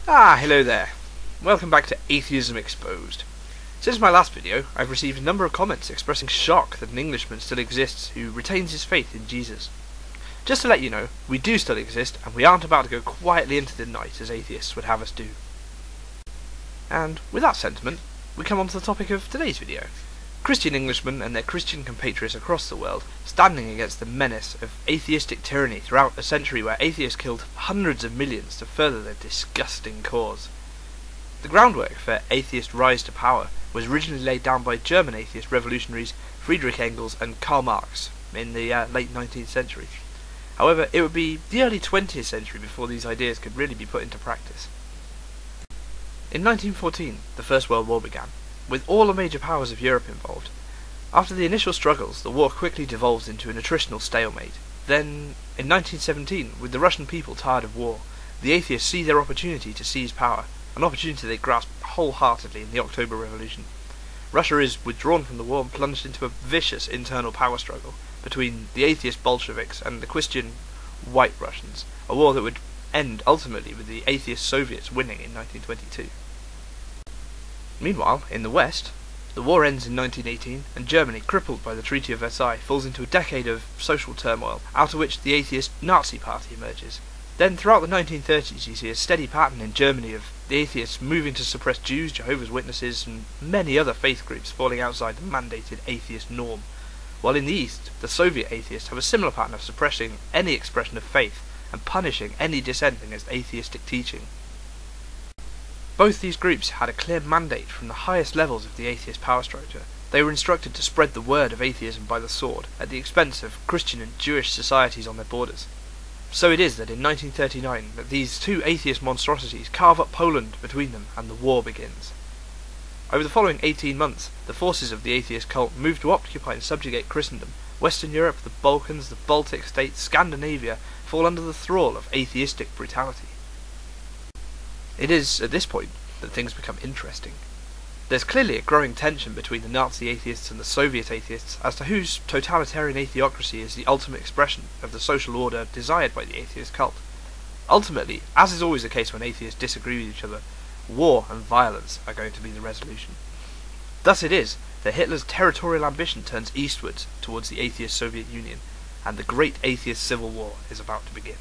Hello there. Welcome back to Atheism Exposed. Since my last video, I've received a number of comments expressing shock that an Englishman still exists who retains his faith in Jesus. Just to let you know, we do still exist, and we aren't about to go quietly into the night as atheists would have us do. And with that sentiment, we come on to the topic of today's video. Christian Englishmen and their Christian compatriots across the world standing against the menace of atheistic tyranny throughout a century where atheists killed hundreds of millions to further their disgusting cause. The groundwork for atheist rise to power was originally laid down by German atheist revolutionaries Friedrich Engels and Karl Marx in the late 19th century. However, it would be the early 20th century before these ideas could really be put into practice. In 1914, the First World War began, with all the major powers of Europe involved. After the initial struggles, the war quickly devolved into an attritional stalemate. Then, in 1917, with the Russian people tired of war, the atheists see their opportunity to seize power, an opportunity they grasped wholeheartedly in the October Revolution. Russia is withdrawn from the war and plunged into a vicious internal power struggle between the atheist Bolsheviks and the Christian White Russians, a war that would end ultimately with the atheist Soviets winning in 1922. Meanwhile, in the West, the war ends in 1918, and Germany, crippled by the Treaty of Versailles, falls into a decade of social turmoil, out of which the atheist Nazi Party emerges. Then, throughout the 1930s, you see a steady pattern in Germany of the atheists moving to suppress Jews, Jehovah's Witnesses, and many other faith groups falling outside the mandated atheist norm. While in the East, the Soviet atheists have a similar pattern of suppressing any expression of faith and punishing any dissent against atheistic teaching. Both these groups had a clear mandate from the highest levels of the atheist power structure. They were instructed to spread the word of atheism by the sword, at the expense of Christian and Jewish societies on their borders. So it is that in 1939 that these two atheist monstrosities carve up Poland between them, and the war begins. Over the following 18 months, the forces of the atheist cult moved to occupy and subjugate Christendom. Western Europe, the Balkans, the Baltic states, Scandinavia fall under the thrall of atheistic brutality. It is at this point that things become interesting. There's clearly a growing tension between the Nazi atheists and the Soviet atheists as to whose totalitarian atheocracy is the ultimate expression of the social order desired by the atheist cult. Ultimately, as is always the case when atheists disagree with each other, war and violence are going to be the resolution. Thus it is that Hitler's territorial ambition turns eastwards towards the atheist Soviet Union, and the great atheist civil war is about to begin.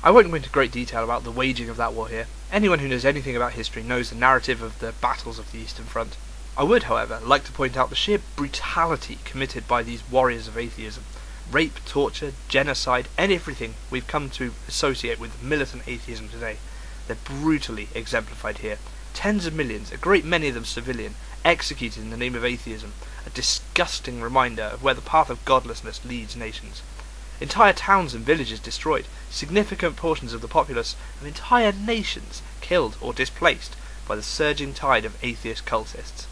I won't go into great detail about the waging of that war here. Anyone who knows anything about history knows the narrative of the battles of the Eastern Front. I would, however, like to point out the sheer brutality committed by these warriors of atheism. Rape, torture, genocide, and everything we've come to associate with militant atheism today. They're brutally exemplified here. Tens of millions, a great many of them civilian, executed in the name of atheism, a disgusting reminder of where the path of godlessness leads nations. Entire towns and villages destroyed, significant portions of the populace of entire nations killed or displaced by the surging tide of atheist cultists.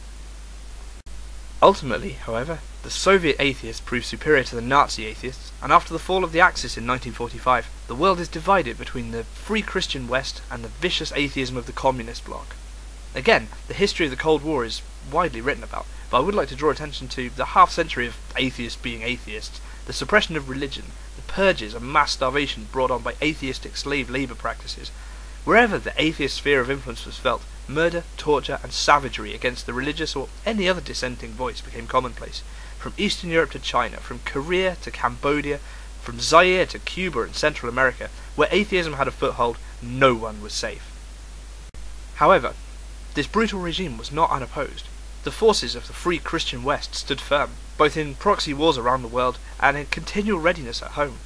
Ultimately, however, the Soviet atheists proved superior to the Nazi atheists, and after the fall of the Axis in 1945, the world is divided between the free Christian West and the vicious atheism of the communist bloc. Again, the history of the Cold War is widely written about, but I would like to draw attention to the half-century of atheists being atheists, the suppression of religion, the purges and mass starvation brought on by atheistic slave labour practices. Wherever the atheist sphere of influence was felt, murder, torture and savagery against the religious or any other dissenting voice became commonplace. From Eastern Europe to China, from Korea to Cambodia, from Zaire to Cuba and Central America, where atheism had a foothold, no one was safe. However, this brutal regime was not unopposed. The forces of the free Christian West stood firm, both in proxy wars around the world and in continual readiness at home.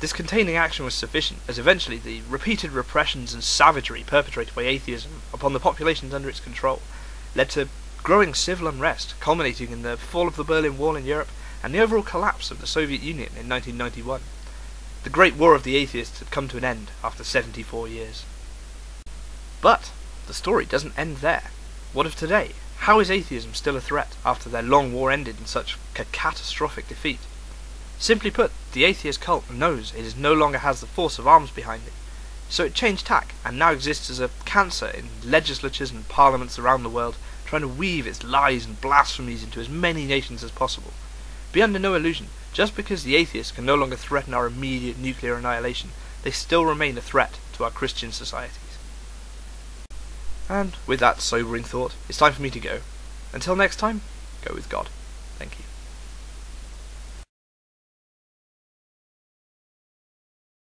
This containing action was sufficient, as eventually the repeated repressions and savagery perpetrated by atheism upon the populations under its control led to growing civil unrest, culminating in the fall of the Berlin Wall in Europe and the overall collapse of the Soviet Union in 1991. The Great War of the Atheists had come to an end after 74 years. But the story doesn't end there. What of today? How is atheism still a threat after their long war ended in such a catastrophic defeat? Simply put, the atheist cult knows it no longer has the force of arms behind it, so it changed tack and now exists as a cancer in legislatures and parliaments around the world, trying to weave its lies and blasphemies into as many nations as possible. Be under no illusion, just because the atheists can no longer threaten our immediate nuclear annihilation they still remain a threat to our Christian societies. And with that sobering thought, it's time for me to go. Until next time, go with God. Thank you.